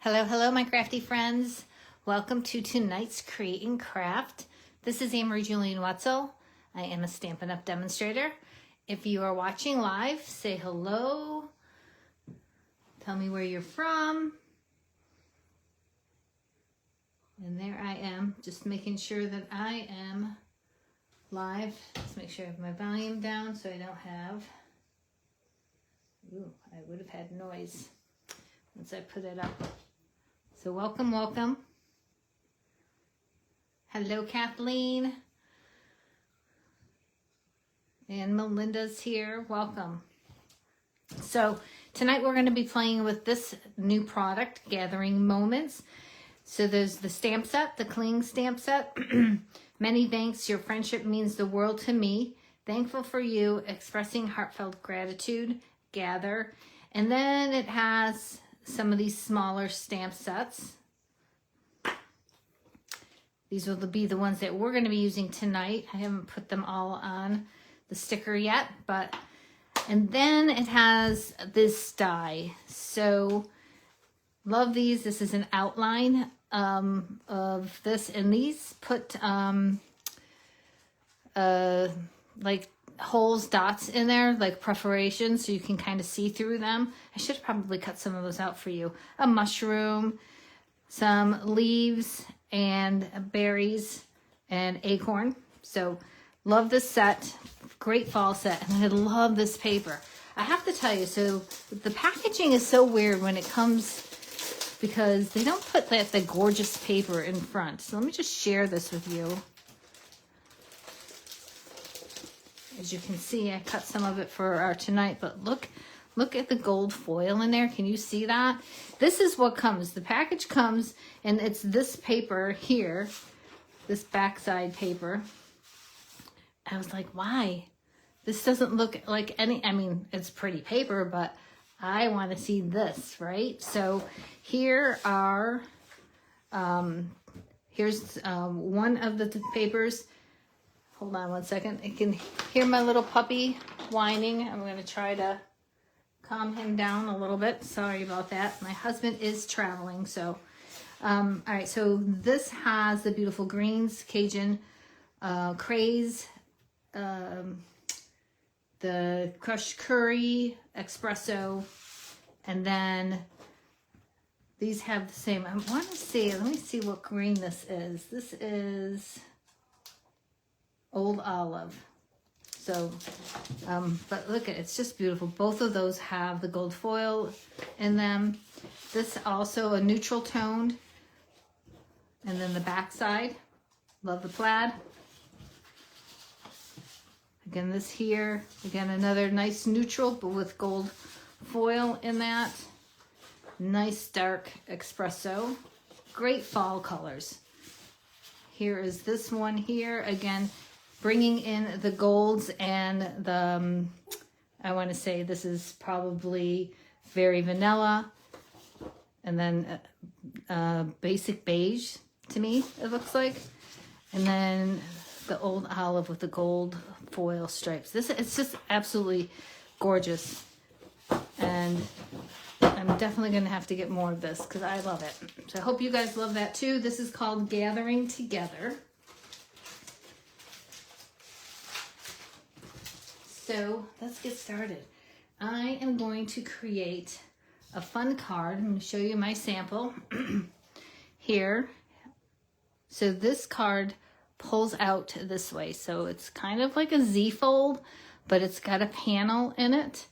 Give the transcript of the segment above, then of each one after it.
Hello, hello, my crafty friends. Welcome to tonight's Create and Craft. This is Annemarie Julian Wetzel. I am a Stampin' Up! Demonstrator. If you are watching live, say hello. Tell me where you're from. And there I am, just making sure that I am live. Let's make sure I have my volume down so I don't have... Ooh, I would have had noise once I put it up. So welcome, welcome. Hello, Kathleen. And Melinda's here. Welcome. So tonight we're going to be playing with this new product, Gathering Moments. So there's the stamp set, the cling stamp set. Many thanks. Your friendship means the world to me. Thankful for you. Expressing heartfelt gratitude. Gather. And then it has some of these smaller stamp sets. These will be the ones that we're going to be using tonight. I haven't put them all on the sticker yet, and then it has this die. So love these. This is an outline of this, and these put like holes, dots in there, like perforation, so you can kind of see through them. I should have probably cut some of those out for you. A mushroom, some leaves, and berries, and acorn. So love this set. Great fall set. And I love this paper. I have to tell you, so the packaging is so weird when it comes, because they don't put the gorgeous paper in front. So let me just share this with you. As you can see, I cut some of it for our tonight, but look at the gold foil in there. Can you see that? This is what comes. The package comes, and it's this paper here, this backside paper. I was like, why? This doesn't look like any, I mean, it's pretty paper, but I want to see this, right? So here are, here's one of the papers. Hold on one second. I can hear my little puppy whining. I'm going to try to calm him down a little bit. Sorry about that. My husband is traveling. So, all right. So this has the beautiful greens, Cajun, Craze, the crushed curry, Espresso, and then these have the same. I want to see. Let me see what green this is. This is Old Olive. So, but look at it, it's just beautiful. Both of those have the gold foil in them. This also a neutral toned, and then the back side. Love the plaid. Again, this here, again, another nice neutral, but with gold foil in that. Nice dark espresso. Great fall colors. Here is this one here, again, bringing in the golds and the, I want to say this is probably very vanilla. And then basic beige to me, it looks like. And then the old olive with the gold foil stripes. It's just absolutely gorgeous. And I'm definitely going to have to get more of this because I love it. So I hope you guys love that too. This is called Gathering Together. So let's get started. I am going to create a fun card. I'm going to show you my sample here. So this card pulls out this way. So it's kind of like a Z fold, but it's got a panel in it.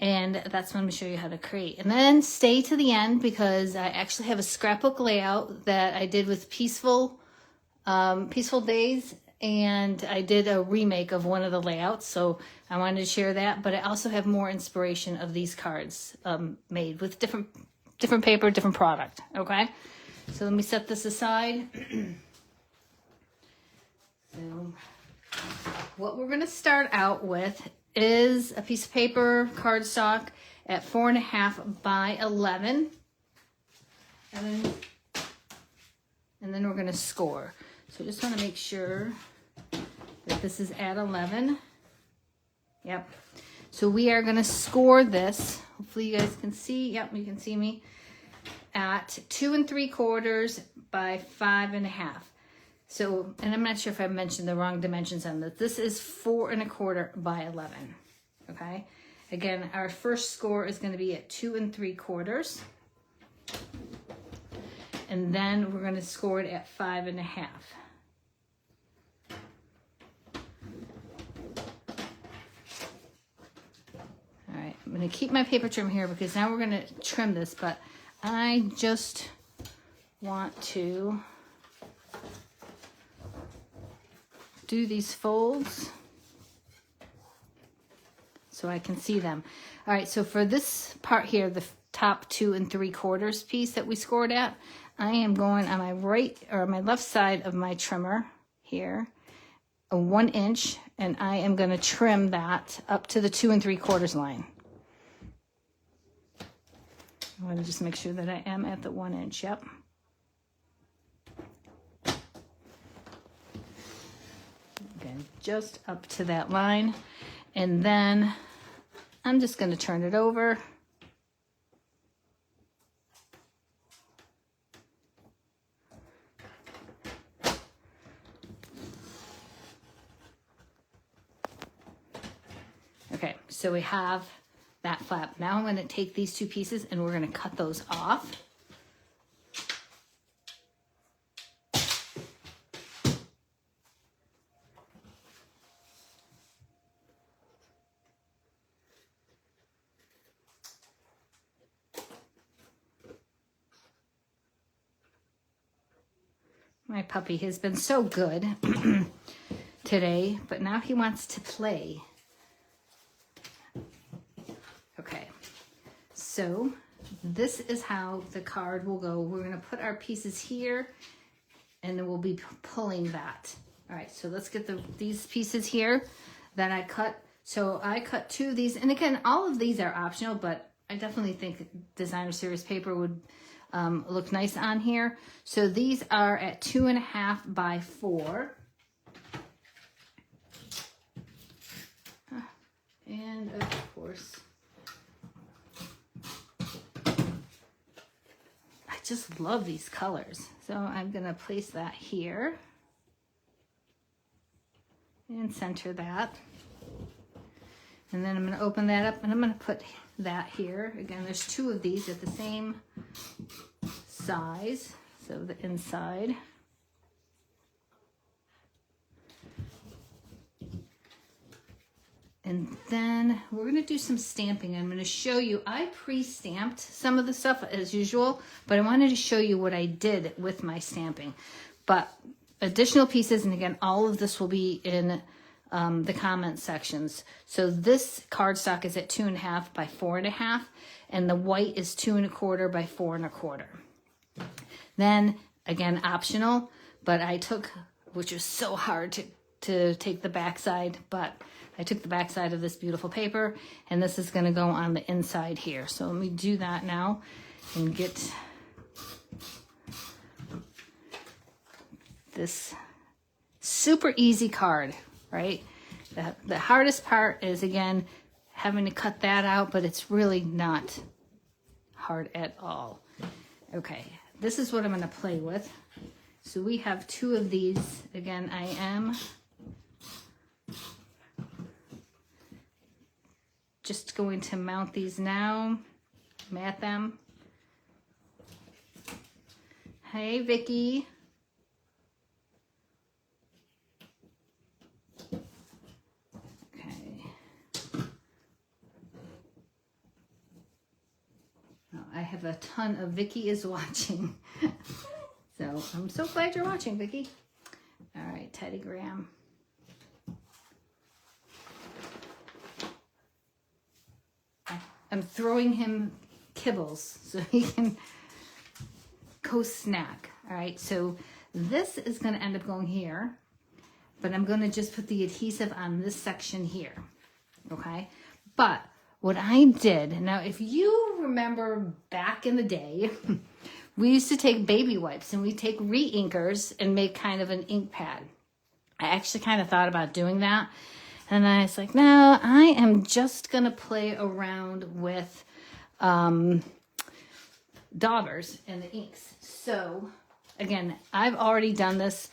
And that's what I'm going to show you how to create. And then stay to the end because I actually have a scrapbook layout that I did with Peaceful Days. And I did a remake of one of the layouts, so I wanted to share that. But I also have more inspiration of these cards made with different paper, different product, okay? So let me set this aside. So what we're going to start out with is a piece of paper, cardstock, at 4.5 by 11. And then we're going to score. So I just want to make sure that this is at 11. Yep. So we are going to score this. Hopefully you guys can see. Yep, you can see me. at 2 3/4 by 5 1/2. So, and I'm not sure if I mentioned the wrong dimensions on this. This is 4 1/4 by 11. Okay. Again, our first score is going to be at 2 3/4. And then we're going to score it at 5 1/2. All right, I'm going to keep my paper trim here because now we're going to trim this, but I just want to do these folds so I can see them. All right, so for this part here, the top 2 3/4 piece that we scored at, I am going on my right or my left side of my trimmer here, a 1 inch, and I am going to trim that up to the 2 3/4 line. I want to just make sure that I am at the 1 inch. Yep. Again, just up to that line, and then I'm just going to turn it over. Okay, so we have that flap. Now I'm going to take these 2 pieces and we're going to cut those off. My puppy has been so good today, but now he wants to play. Okay, so this is how the card will go. We're going to put our pieces here, and then we'll be pulling that. All right, so let's get these pieces here that I cut. So I cut 2 of these, and again, all of these are optional, but I definitely think designer series paper would look nice on here. So these are at 2 1/2 by 4. And of course, I just love these colors. So I'm going to place that here and center that. And then I'm going to open that up and I'm going to put that here. Again, there's 2 of these at the same size. So the inside. And then we're going to do some stamping. I'm going to show you, I pre-stamped some of the stuff as usual, but I wanted to show you what I did with my stamping. But additional pieces, and again, all of this will be in the comment sections. So this cardstock is at 2 1/2 by 4 1/2, and the white is 2 1/4 by 4 1/4. Then, again, optional, but I took, which was so hard to take the back side, but I took the back side of this beautiful paper, and this is going to go on the inside here. So let me do that now and get this super easy card, right? The hardest part is, again, having to cut that out, but it's really not hard at all. Okay, this is what I'm going to play with. So we have 2 of these. Again, I am just going to mount these now, mat them. Hey, Vicky. Okay. Oh, I have a ton of Vicky is watching. So I'm so glad you're watching, Vicky. All right, Teddy Graham. I'm throwing him kibbles so he can go snack. All right, so this is going to end up going here, but I'm going to just put the adhesive on this section here, okay? But what I did, now if you remember back in the day, we used to take baby wipes and we take re-inkers and make kind of an ink pad. I actually kind of thought about doing that. And I was like, no, I am just going to play around with daubers and the inks. So again, I've already done this,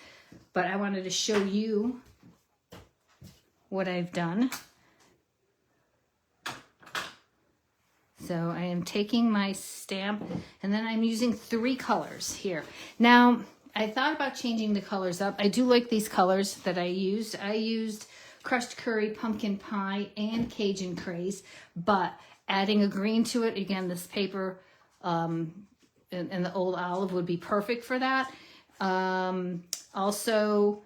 but I wanted to show you what I've done. So I am taking my stamp and then I'm using 3 colors here. Now, I thought about changing the colors up. I do like these colors that I used. I used crushed curry, pumpkin pie, and Cajun Craze, but adding a green to it, again, this paper and the old olive would be perfect for that. Also,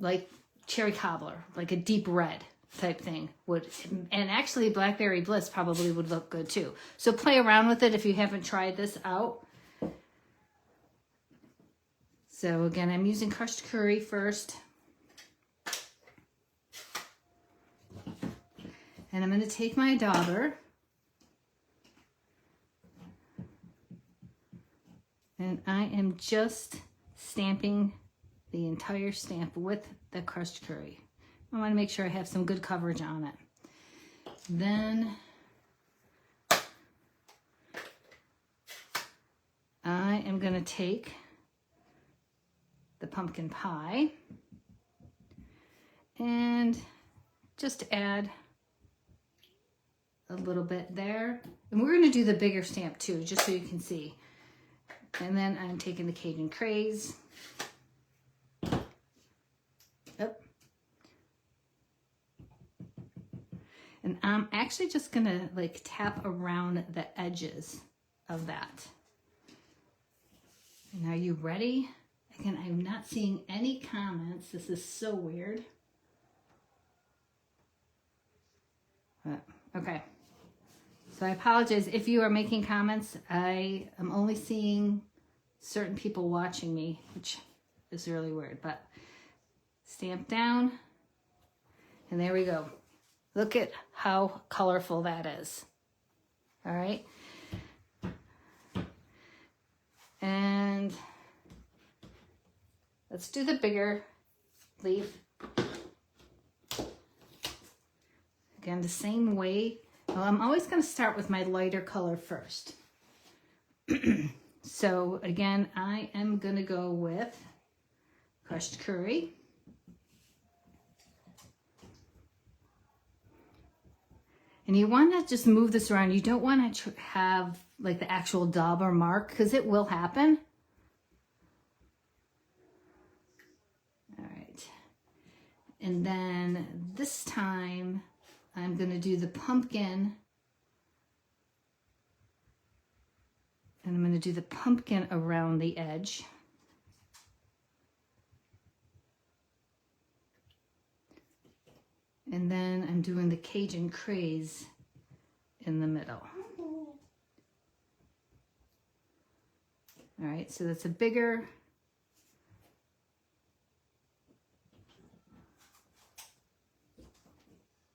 like cherry cobbler, like a deep red type thing would, and actually Blackberry Bliss probably would look good too. So play around with it if you haven't tried this out. So again, I'm using crushed curry first. And I'm going to take my dauber and I am just stamping the entire stamp with the crushed curry. I want to make sure I have some good coverage on it. Then I am going to take the pumpkin pie and just add a little bit there. And we're going to do the bigger stamp too, just so you can see. And then I'm taking the Cajun Craze. And I'm actually just going to like tap around the edges of that. And are you ready? Again, I'm not seeing any comments. This is so weird. Okay. So I apologize if you are making comments. I am only seeing certain people watching me, which is really weird, but stamp down. And there we go. Look at how colorful that is. All right. And let's do the bigger leaf. Again, the same way. Well, I'm always going to start with my lighter color first. So again, I am going to go with crushed curry. And you want to just move this around. You don't want to have like the actual dauber mark because it will happen. All right. And then this time I'm going to do the pumpkin. And I'm going to do the pumpkin around the edge. And then I'm doing the Cajun Craze in the middle. All right, so that's a bigger.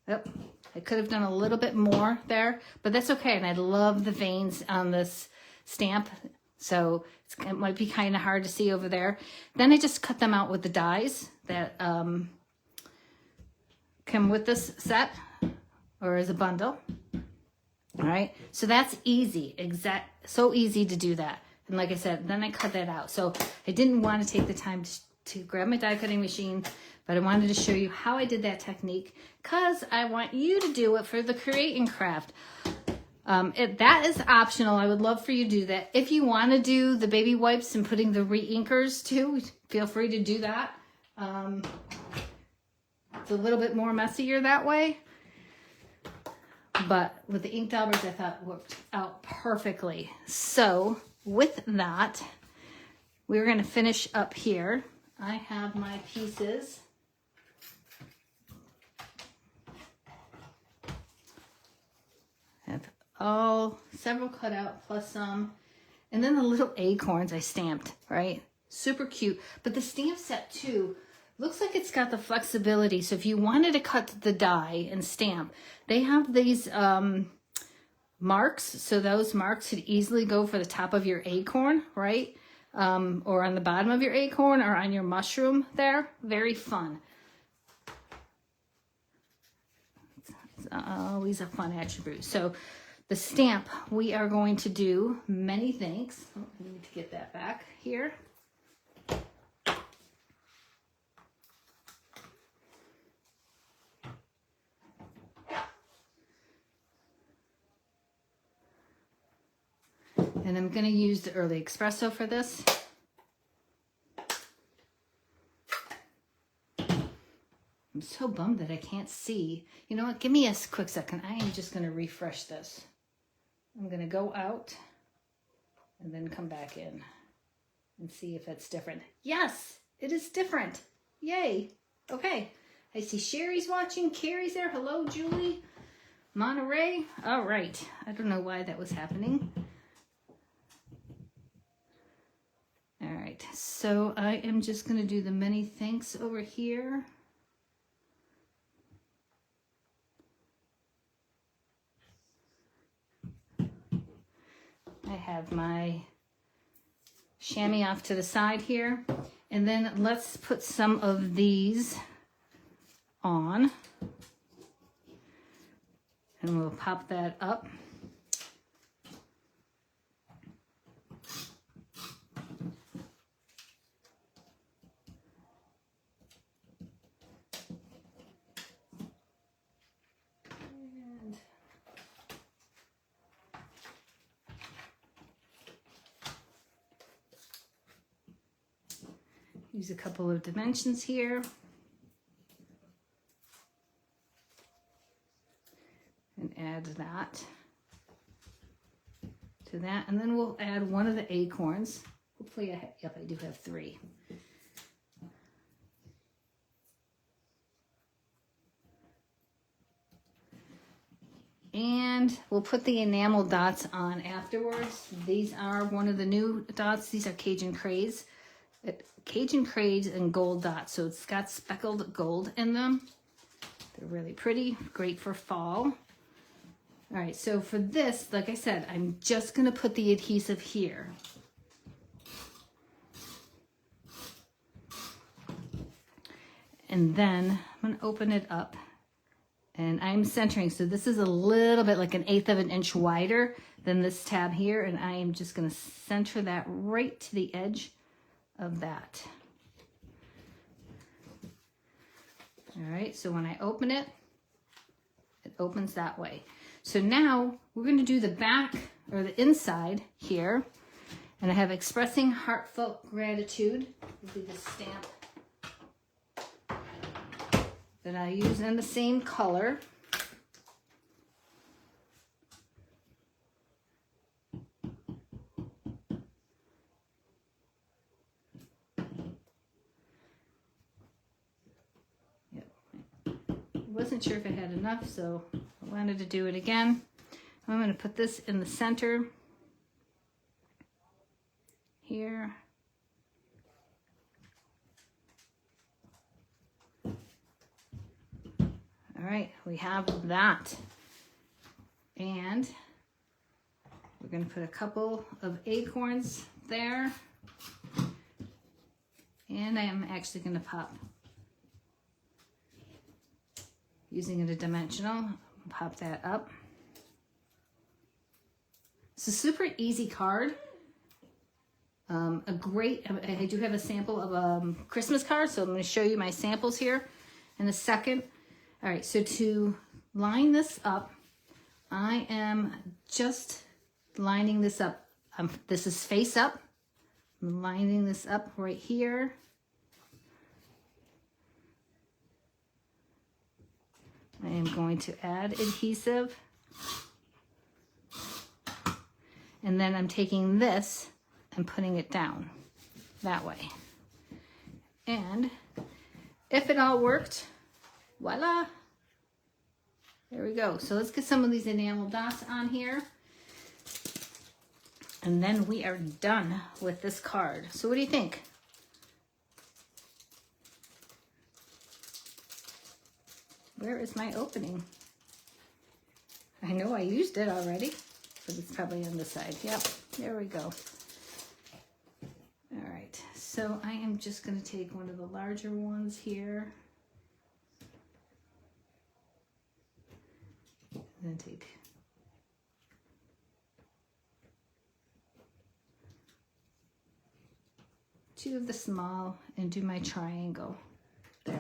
Yep, I could have done a little bit more there, but that's okay. And I love the veins on this stamp, so it might be kind of hard to see over there. Then I just cut them out with the dies that come with this set or as a bundle. All right, so that's easy, so easy to do that. And like I said, then I cut that out. So I didn't want to take the time to grab my die cutting machine, but I wanted to show you how I did that technique because I want you to do it for the Create and Craft. That is optional. I would love for you to do that. If you want to do the baby wipes and putting the re-inkers too, feel free to do that. It's a little bit more messier that way. But with the ink daubers, I thought worked out perfectly. So with that, we're going to finish up here. I have my pieces. I have several cut out plus some. And then the little acorns I stamped, right? Super cute. But the stamp set too looks like it's got the flexibility. So if you wanted to cut the die and stamp, they have these marks. So those marks could easily go for the top of your acorn, right? Or on the bottom of your acorn or on your mushroom there. Very fun. It's always a fun attribute. So The stamp, we are going to do Many Thanks. Oh, I need to get that back here. And I'm going to use the early espresso for this. I'm so bummed that I can't see. You know what? Give me a quick second. I am just going to refresh this. I'm going to go out and then come back in and see if it's different. Yes, it is different. Yay. Okay. I see Sherry's watching. Carrie's there. Hello, Julie. Monterey. All right. I don't know why that was happening. All right. So I am just going to do the Many Thanks over here. I have my chamois off to the side here. And then let's put some of these on. And we'll pop that up. Use a couple of dimensions here. And add that to that. And then we'll add one of the acorns. Hopefully, yep, I do have 3. And we'll put the enamel dots on afterwards. These are one of the new dots. These are Cajun Craze. Cajun Craze and gold dots. So it's got speckled gold in them. They're really pretty, great for fall. All right, so for this, like I said, I'm just gonna put the adhesive here. And then I'm gonna open it up and I'm centering. So this is a little bit like 1/8 of an inch wider than this tab here. And I am just gonna center that right to the edge of that. All right, so when I open it, it opens that way. So now we're going to do the back or the inside here. And I have Expressing Heartfelt Gratitude. Will be the stamp that I use in the same color. Wasn't sure if I had enough, so I wanted to do it again. I'm going to put this in the center here. All right, we have that. And we're going to put a couple of acorns there. And I am actually going to pop, using it a dimensional, pop that up. It's a super easy card. I do have a sample of a Christmas card, so I'm going to show you my samples here in a second. All right, so to line this up, I am just lining this up. This is face up. I'm lining this up right here. I am going to add adhesive. And then I'm taking this and putting it down that way. And if it all worked, voila. There we go. So let's get some of these enamel dots on here. And then we are done with this card. So what do you think? Where is my opening? I know I used it already, but it's probably on the side. Yep, there we go. All right, so I am just going to take one of the larger ones here. And then take 2 of the small, and do my triangle there.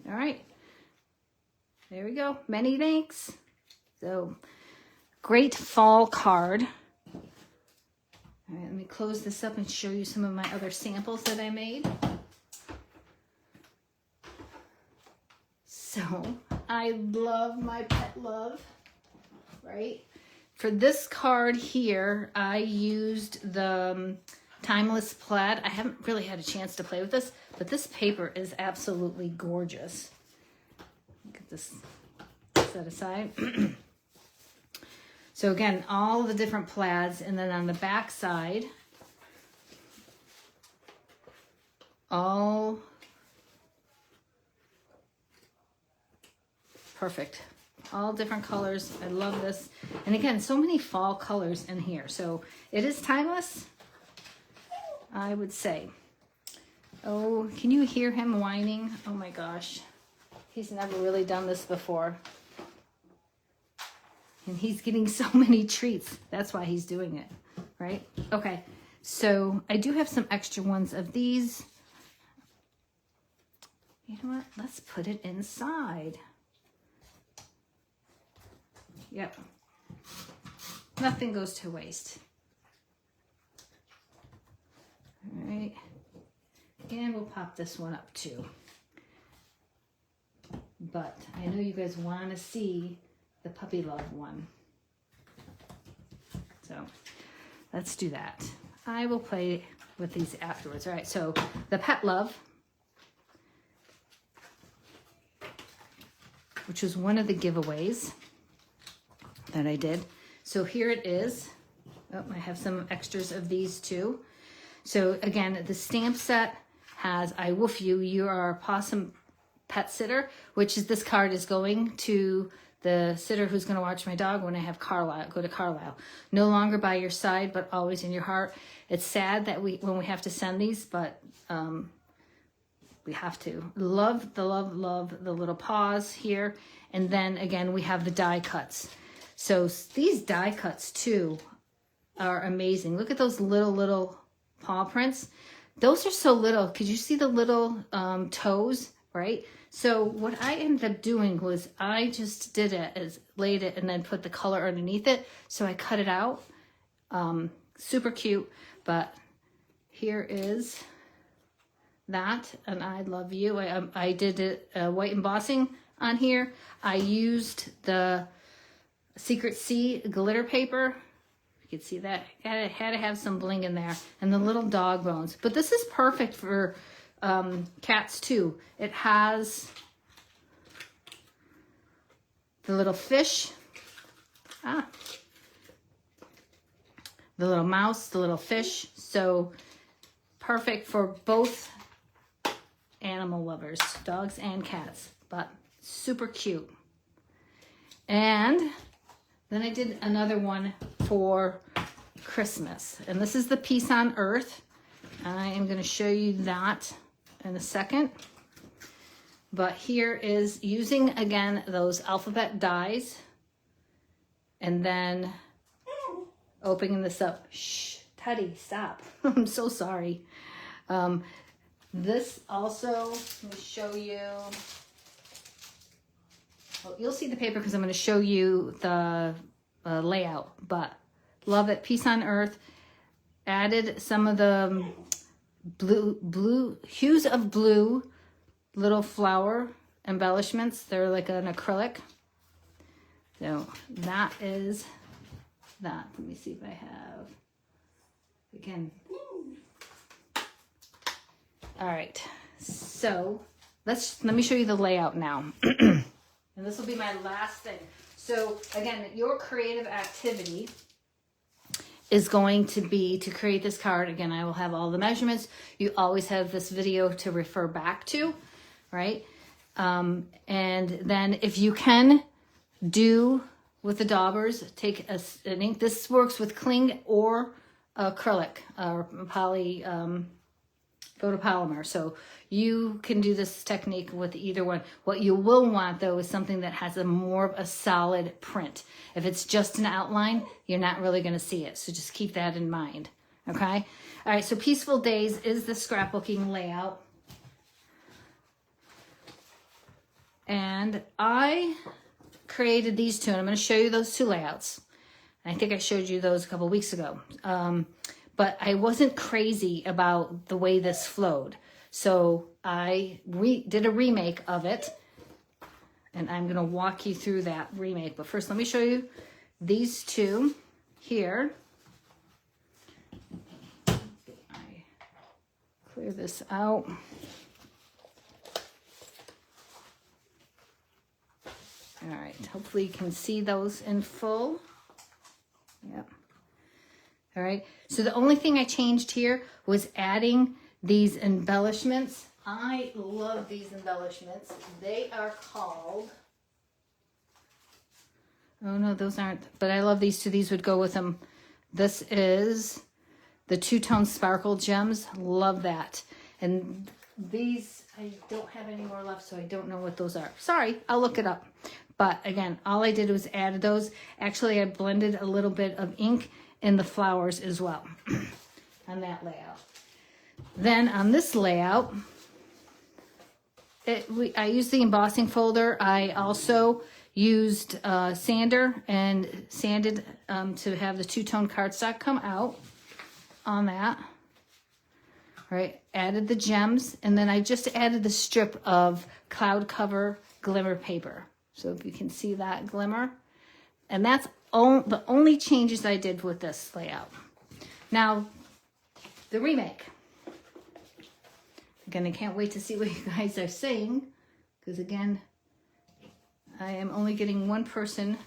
All right, there we go. Many thanks. So great fall card. All right, let me close this up and show you some of my other samples that I made. So I love my pet love, right? For this card here, I used the Timeless Plaid. I haven't really had a chance to play with this, but this paper is absolutely gorgeous. Get this set aside. So again, all the different plaids, and then on the back side, all perfect. All different colors. I love this. And again, so many fall colors in here. So it is timeless, I would say. Oh, can you hear him whining? Oh my gosh. He's never really done this before. And he's getting so many treats. That's why he's doing it, right? Okay, so I do have some extra ones of these. You know what? Let's put it inside. Yep. Nothing goes to waste. All right. And we'll pop this one up too. But I know you guys want to see the puppy love one. So let's do that. I will play with these afterwards. All right, so the pet love, which was one of the giveaways that I did. So here it is. Oh, I have some extras of these too. So again, the stamp set has I Woof You, You Are a Possum Pet Sitter, which is this card is going to the sitter who's going to watch my dog when I have Carlisle, go to Carlisle. No longer by your side, but always in your heart. It's sad that when we have to send these, but we have to. Love the little paws here. And then again, we have the die cuts. So these die cuts too are amazing. Look at those little paw prints. Those are so little. Could you see the little toes, right? So what I ended up doing was I just did it, laid it, and then put the color underneath it. So I cut it out. Super cute. But here is that, and I love you. I did it white embossing on here. I used the Secret Sea glitter paper. You can see that. I had to have some bling in there. And the little dog bones. But this is perfect for cats too. It has the little fish. The little mouse, the little fish. So perfect for both animal lovers, dogs and cats. But super cute. And then I did another one for Christmas. And this is the Peace on Earth. I am going to show you that in a second. But here is using, again, those alphabet dies. And then opening this up. Shh, Teddy, stop. I'm so sorry. This also, let me show you. Well, you'll see the paper because I'm going to show you the layout, but love it. Peace on Earth. Added some of the blue hues of blue little flower embellishments. They're like an acrylic. So that is that. Let me see if I have, again. All right, so let me show you the layout now. And this will be my last thing. So again, your creative activity is going to be to create this card. Again, I will have all the measurements. You always have this video to refer back to, right? And then if you can do with the Daubers, take an ink. This works with cling or acrylic or poly photopolymer. So you can do this technique with either one. What you will want though is something that has more of a solid print. If it's just an outline, you're not really going to see it. So just keep that in mind. Okay. All right. So Peaceful Days is the scrapbooking layout. And I created these two, and I'm going to show you those two layouts. I think I showed you those a couple weeks ago. But I wasn't crazy about the way this flowed. So I did a remake of it. And I'm going to walk you through that remake. But first, let me show you these two here. I clear this out. All right, hopefully you can see those in full. Yep. All right, so the only thing I changed here was adding these embellishments. I love these embellishments. They are called, oh no, those aren't, but I love these two. These would go with them. This is the two-tone sparkle gems. Love that. And these, I don't have any more left, so I don't know what those are. Sorry, I'll look it up. But again, all I did was add those. Actually, I blended a little bit of ink in the flowers as well on that layout. Then on this layout, I used the embossing folder. I also used sander and sanded to have the two-tone cardstock come out on that. All right, added the gems, and then I just added the strip of cloud cover glimmer paper. So if you can see that glimmer. And that's the only changes I did with this layout. Now, the remake. Again, I can't wait to see what you guys are saying, because again, I am only getting one person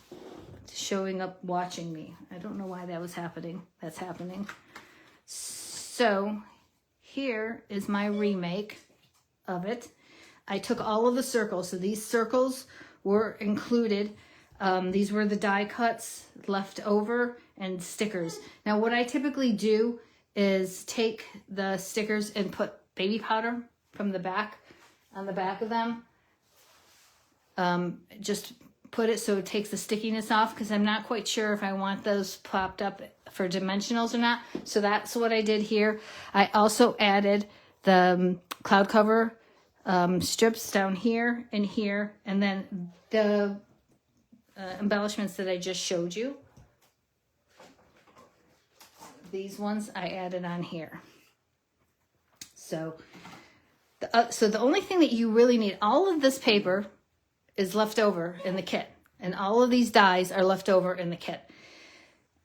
showing up watching me. I don't know why that was happening. That's happening. So here is my remake of it. I took all of the circles. So these circles were included. These were the die cuts left over and stickers. Now what I typically do is take the stickers and put baby powder from the back, on the back of them. Just put it so it takes the stickiness off, because I'm not quite sure if I want those popped up for dimensionals or not. So that's what I did here. I also added the cloud cover strips down here, and then the embellishments that I just showed you. These ones I added on here. So the only thing that you really need, all of this paper is left over in the kit, and all of these dies are left over in the kit.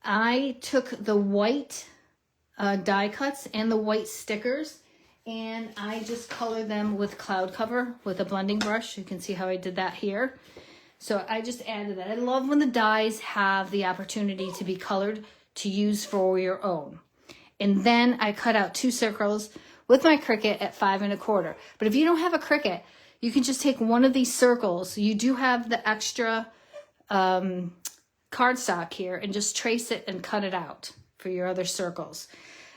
I took the white die cuts and the white stickers, and I just colored them with cloud cover with a blending brush. You can see how I did that here. So I just added that. I love when the dies have the opportunity to be colored to use for your own. And then I cut out 2 circles with my Cricut at 5 1/4. But if you don't have a Cricut, you can just take one of these circles. You do have the extra cardstock here, and just trace it and cut it out for your other circles.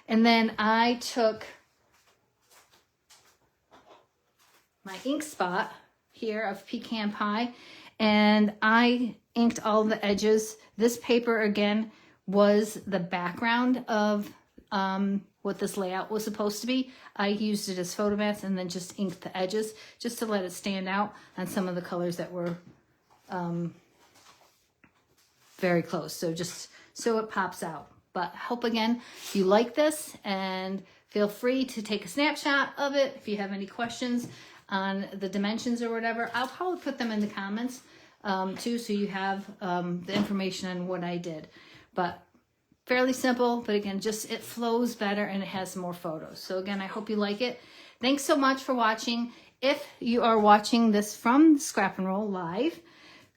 And then I took my ink spot here of Pecan Pie, and I inked all the edges. This paper again was the background of what this layout was supposed to be. I used it as photo mats and then just inked the edges just to let it stand out on some of the colors that were very close. So just so it pops out. But I hope again you like this, and feel free to take a snapshot of it. If you have any questions on the dimensions or whatever, I'll probably put them in the comments too, so you have the information on what I did. But fairly simple, but again, just it flows better and it has more photos. So again, I hope you like it. Thanks so much for watching. If you are watching this from Scrap and Roll Live,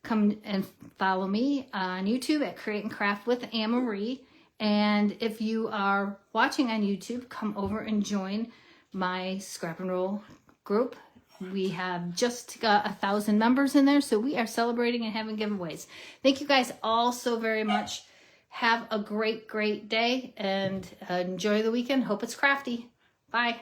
come and follow me on YouTube at Create and Craft with Annemarie. And if you are watching on YouTube, come over and join my Scrap and Roll group. We have just got 1,000 members in there, so we are celebrating and having giveaways. Thank you guys all so very much. Have a great, great day, and enjoy the weekend. Hope it's crafty. Bye.